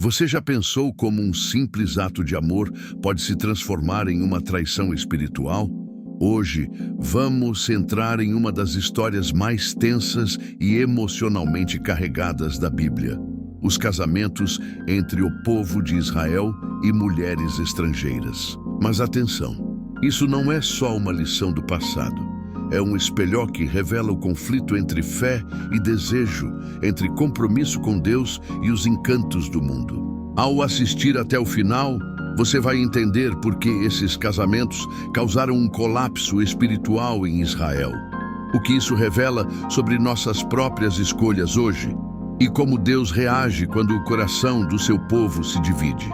Você já pensou como um simples ato de amor pode se transformar em uma traição espiritual? Hoje, vamos entrar em uma das histórias mais tensas e emocionalmente carregadas da Bíblia: os casamentos entre o povo de Israel e mulheres estrangeiras. Mas atenção, isso não é só uma lição do passado. É um espelho que revela o conflito entre fé e desejo, entre compromisso com Deus e os encantos do mundo. Ao assistir até o final, você vai entender por que esses casamentos causaram um colapso espiritual em Israel. O que isso revela sobre nossas próprias escolhas hoje e como Deus reage quando o coração do seu povo se divide.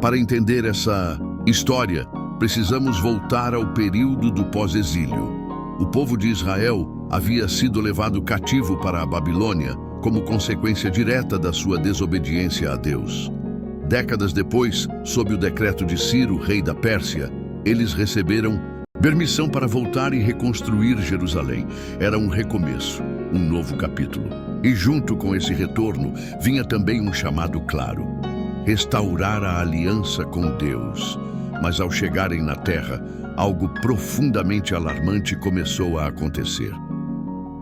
Para entender essa história, precisamos voltar ao período do pós-exílio. O povo de Israel havia sido levado cativo para a Babilônia como consequência direta da sua desobediência a Deus. Décadas depois, sob o decreto de Ciro, rei da Pérsia, eles receberam permissão para voltar e reconstruir Jerusalém. Era um recomeço, um novo capítulo. E junto com esse retorno, vinha também um chamado claro: restaurar a aliança com Deus. Mas ao chegarem na terra, algo profundamente alarmante começou a acontecer.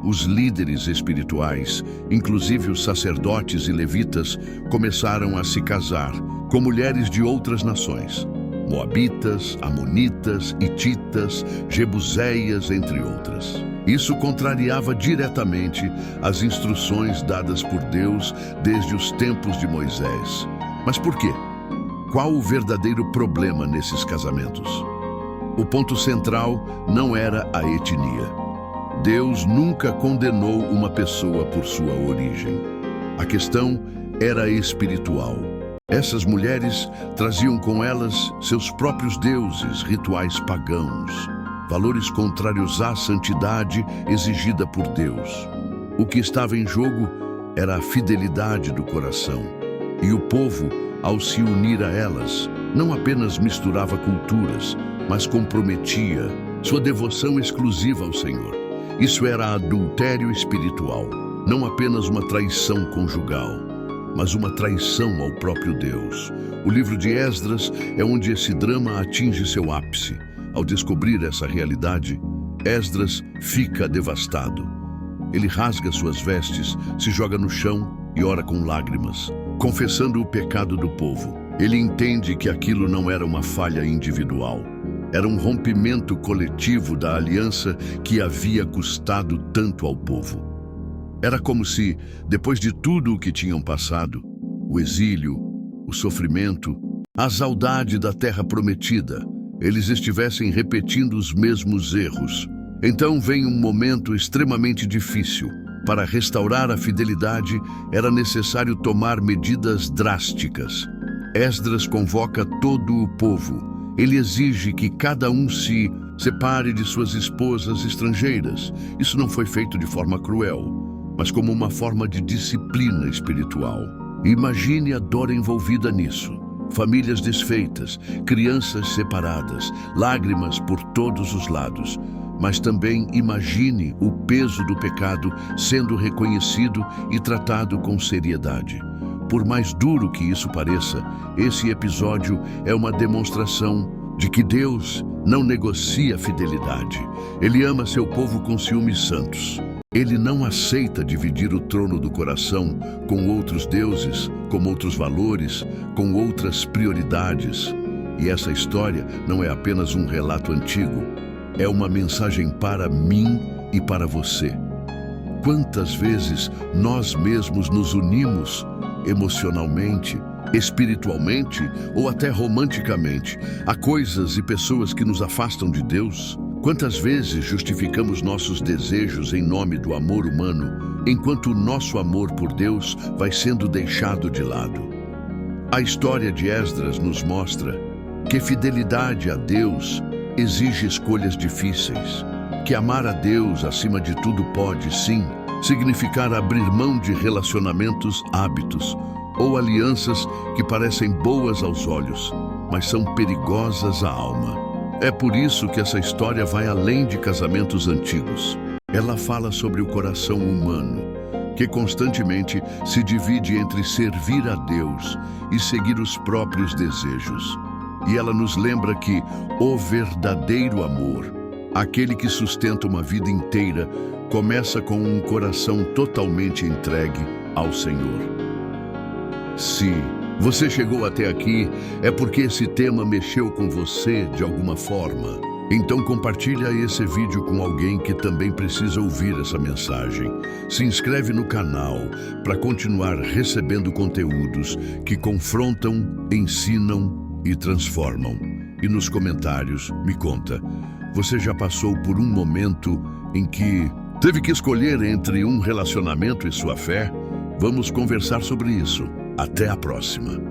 Os líderes espirituais, inclusive os sacerdotes e levitas, começaram a se casar com mulheres de outras nações: moabitas, amonitas, hititas, jebuseias, entre outras. Isso contrariava diretamente as instruções dadas por Deus desde os tempos de Moisés. Mas por quê? Qual o verdadeiro problema nesses casamentos? O ponto central não era a etnia. Deus nunca condenou uma pessoa por sua origem. A questão era espiritual. Essas mulheres traziam com elas seus próprios deuses, rituais pagãos, valores contrários à santidade exigida por Deus. O que estava em jogo era a fidelidade do coração. E o povo, ao se unir a elas, não apenas misturava culturas, mas comprometia sua devoção exclusiva ao Senhor. Isso era adultério espiritual, não apenas uma traição conjugal, mas uma traição ao próprio Deus. O livro de Esdras é onde esse drama atinge seu ápice. Ao descobrir essa realidade, Esdras fica devastado. Ele rasga suas vestes, se joga no chão e ora com lágrimas, confessando o pecado do povo. Ele entende que aquilo não era uma falha individual. Era um rompimento coletivo da aliança que havia custado tanto ao povo. Era como se, depois de tudo o que tinham passado, o exílio, o sofrimento, a saudade da terra prometida, eles estivessem repetindo os mesmos erros. Então vem um momento extremamente difícil. Para restaurar a fidelidade, era necessário tomar medidas drásticas. Esdras convoca todo o povo. Ele exige que cada um se separe de suas esposas estrangeiras. Isso não foi feito de forma cruel, mas como uma forma de disciplina espiritual. Imagine a dor envolvida nisso. Famílias desfeitas, crianças separadas, lágrimas por todos os lados. Mas também imagine o peso do pecado sendo reconhecido e tratado com seriedade. Por mais duro que isso pareça, esse episódio é uma demonstração de que Deus não negocia fidelidade. Ele ama seu povo com ciúmes santos. Ele não aceita dividir o trono do coração com outros deuses, com outros valores, com outras prioridades. E essa história não é apenas um relato antigo. É uma mensagem para mim e para você. Quantas vezes nós mesmos nos unimos emocionalmente, espiritualmente ou até romanticamente a coisas e pessoas que nos afastam de Deus? Quantas vezes justificamos nossos desejos em nome do amor humano, enquanto o nosso amor por Deus vai sendo deixado de lado? A história de Esdras nos mostra que fidelidade a Deus exige escolhas difíceis, que amar a Deus acima de tudo pode, sim, significar abrir mão de relacionamentos, hábitos ou alianças que parecem boas aos olhos, mas são perigosas à alma. É por isso que essa história vai além de casamentos antigos. Ela fala sobre o coração humano, que constantemente se divide entre servir a Deus e seguir os próprios desejos. E ela nos lembra que o verdadeiro amor, aquele que sustenta uma vida inteira, começa com um coração totalmente entregue ao Senhor. Se você chegou até aqui, é porque esse tema mexeu com você de alguma forma. Então compartilha esse vídeo com alguém que também precisa ouvir essa mensagem. Se inscreve no canal para continuar recebendo conteúdos que confrontam, ensinam e transformam. E nos comentários, me conta, você já passou por um momento em que teve que escolher entre um relacionamento e sua fé? Vamos conversar sobre isso. Até a próxima.